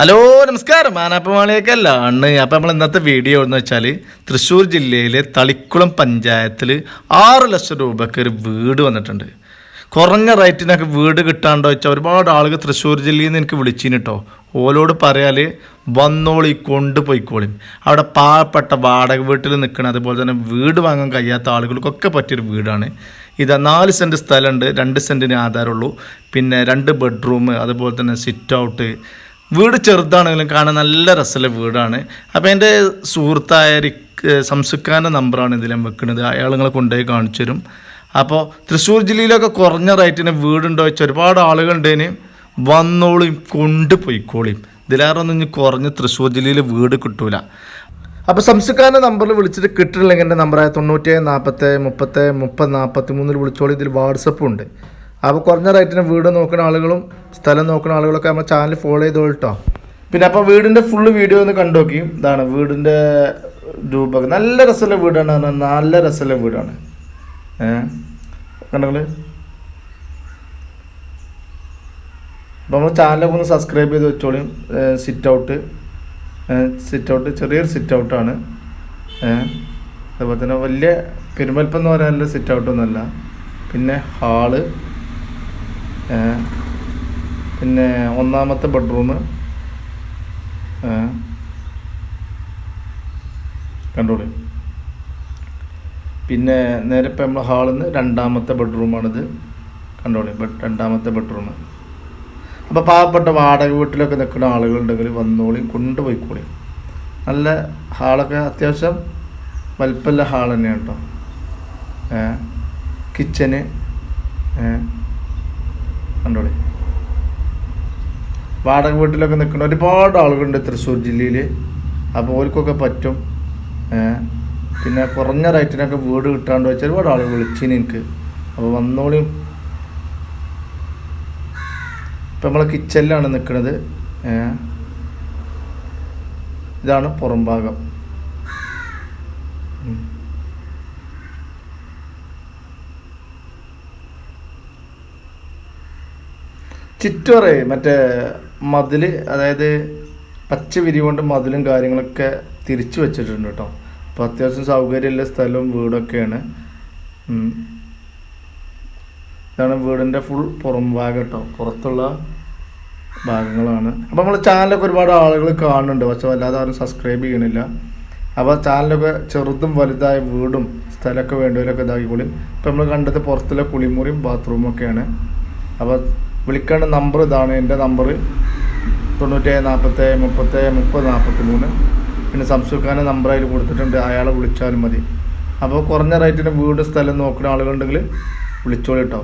Hello നമസ്കാരം. മാനാപ്പമാളിയൊക്കെയല്ല അണ്ണ്. അപ്പം നമ്മൾ ഇന്നത്തെ വീഡിയോ എന്ന് വെച്ചാൽ തൃശ്ശൂർ ജില്ലയിലെ തളിക്കുളം പഞ്ചായത്തിൽ 6 ലക്ഷം രൂപയ്ക്ക് ഒരു വീട് വന്നിട്ടുണ്ട്. കുറഞ്ഞ റേറ്റിനൊക്കെ വീട് കിട്ടാണ്ടോ വെച്ചാൽ ഒരുപാട് ആളുകൾ തൃശ്ശൂർ ജില്ലയിൽ നിന്ന് എനിക്ക് വിളിച്ചിന് കേട്ടോ. ഓലോട് പറയാൽ വന്നോളി കൊണ്ടുപോയിക്കോളിയും. അവിടെ പാവപ്പെട്ട വാടക വീട്ടിൽ നിൽക്കണം, അതുപോലെ തന്നെ വീട് വാങ്ങാൻ കഴിയാത്ത ആളുകൾക്കൊക്കെ പറ്റിയൊരു വീടാണ് ഇത്. 4 സെൻറ്റ് സ്ഥലമുണ്ട്, 2 സെൻറ്റിന് ആധാരമുള്ളൂ, പിന്നെ 2 ബെഡ്റൂം, അതുപോലെ തന്നെ സിറ്റ് ഔട്ട്. വീട് ചെറുതാണെങ്കിലും കാണാൻ നല്ല രസമുള്ള വീടാണ്. അപ്പോൾ എൻ്റെ സുഹൃത്തായ സംസുക്കാൻ്റെ നമ്പറാണ് ഇതിലും വെക്കുന്നത്. അയാൾ നിങ്ങളെ കൊണ്ടുപോയി കാണിച്ചു തരും. അപ്പോൾ തൃശ്ശൂർ ജില്ലയിലൊക്കെ കുറഞ്ഞ റേറ്റിന് വീടുണ്ടോ വെച്ചാൽ ഒരുപാട് ആളുകളുണ്ടേന് വന്നോളിയും കൊണ്ടുപോയിക്കോളിയും. ഇതിലേറൊന്നും ഇനി കുറഞ്ഞ് തൃശ്ശൂർ ജില്ലയിൽ വീട് കിട്ടൂല. അപ്പോൾ സംസുക്കാൻ്റെ നമ്പറിൽ വിളിച്ചിട്ട് കിട്ടില്ലെങ്കിൽ എൻ്റെ നമ്പറായ 97 40 30 30 43 വിളിച്ചോളി. ഇതിൽ വാട്സപ്പും ഉണ്ട്. അപ്പോൾ കുറഞ്ഞ റേറ്റിന് വീട് നോക്കുന്ന ആളുകളും സ്ഥലം നോക്കുന്ന ആളുകളൊക്കെ നമ്മൾ ചാനൽ ഫോളോ ചെയ്തോളൂ കേട്ടോ. പിന്നെ അപ്പോൾ വീടിൻ്റെ ഫുള്ള് വീഡിയോ ഒന്ന് കണ്ടു നോക്കി. ഇതാണ് വീടിൻ്റെ രൂപ. നല്ല രസമുള്ള വീടാണ്, നല്ല രസമുള്ള വീടാണ്. കണ്ടങ്ങൾ. അപ്പോൾ നമ്മൾ ചാനലൊക്കെ ഒന്ന് സബ്സ്ക്രൈബ് ചെയ്ത് വെച്ചോളും. സിറ്റ് ഔട്ട് ചെറിയൊരു സിറ്റ് ഔട്ടാണ്. അതുപോലെ തന്നെ വലിയ പെരുമൽപ്പം എന്ന് പറയാനുള്ള സിറ്റ് ഔട്ടൊന്നുമല്ല. പിന്നെ ഹാള്, പിന്നെ 1ാമത്തെ ബെഡ്റൂം കണ്ടോളൂ. പിന്നെ നേരെ ഇപ്പം നമ്മൾ ഹാളിൽ നിന്ന് 2ാമത്തെ ബെഡ്റൂമാണിത്. കണ്ടോളൂ, 2ാമത്തെ ബെഡ്റൂം. അപ്പോൾ പാവപ്പെട്ട വാടക വീട്ടിലൊക്കെ നിൽക്കുന്ന ആളുകളുണ്ടെങ്കിൽ വന്നോളിയും കൊണ്ടുപോയിക്കോളിയും. നല്ല ഹാളൊക്കെ അത്യാവശ്യം വലിപ്പമുള്ള ഹാൾ തന്നെയാണ് കേട്ടോ. കിച്ചന് കണ്ടോളി. വാടക വീട്ടിലൊക്കെ നിൽക്കുന്ന ഒരുപാട് ആളുകളുണ്ട് തൃശ്ശൂർ ജില്ലയിൽ. അപ്പോൾ ഓർക്കൊക്കെ പറ്റും. പിന്നെ കുറഞ്ഞ റേറ്റിനൊക്കെ വീട് കിട്ടാണ്ട് വെച്ചാൽ ഒരുപാട് ആളുകൾ വിളിച്ചിന് എനിക്ക്. അപ്പോൾ വന്നോളിയും. ഇപ്പം നമ്മളെ കിച്ചണിലാണ് നിൽക്കുന്നത്. ഇതാണ് പുറം ഭാഗം. ചുറ്റുവറേ മറ്റേ മതിൽ, അതായത് പച്ച വിരി കൊണ്ട് മതിലും കാര്യങ്ങളൊക്കെ തിരിച്ചു വെച്ചിട്ടുണ്ട് കേട്ടോ. അപ്പോൾ അത്യാവശ്യം സൗകര്യമുള്ള സ്ഥലവും വീടൊക്കെയാണ്. ഇതാണ് വീടിൻ്റെ ഫുൾ പുറം ഭാഗം കേട്ടോ, പുറത്തുള്ള ഭാഗങ്ങളാണ്. അപ്പോൾ നമ്മൾ ചാനലൊക്കെ ഒരുപാട് ആളുകൾ കാണുന്നുണ്ട്, പക്ഷെ വല്ലാതെ ആരും സബ്സ്ക്രൈബ് ചെയ്യണില്ല. അപ്പോൾ ചാനലൊക്കെ ചെറുതും വലുതായ വീടും സ്ഥലമൊക്കെ വേണ്ടവരൊക്കെ ഇതാക്കിക്കൂടി. ഇപ്പോൾ നമ്മൾ കണ്ടത് പുറത്തുള്ള കുളിമുറിയും ബാത്റൂമും ഒക്കെയാണ്. അപ്പോൾ വിളിക്കേണ്ട നമ്പർ ഇതാണ്. എൻ്റെ നമ്പർ 97 40 30 30 43. പിന്നെ സംസുക്കാൻ്റെ നമ്പർ അതിൽ കൊടുത്തിട്ടുണ്ട്, അയാളെ വിളിച്ചാലും മതി. അപ്പോൾ കുറഞ്ഞ റേറ്റിന് വീട് സ്ഥലം നോക്കുന്ന ആളുകളുണ്ടെങ്കിൽ വിളിച്ചോളൂ കേട്ടോ.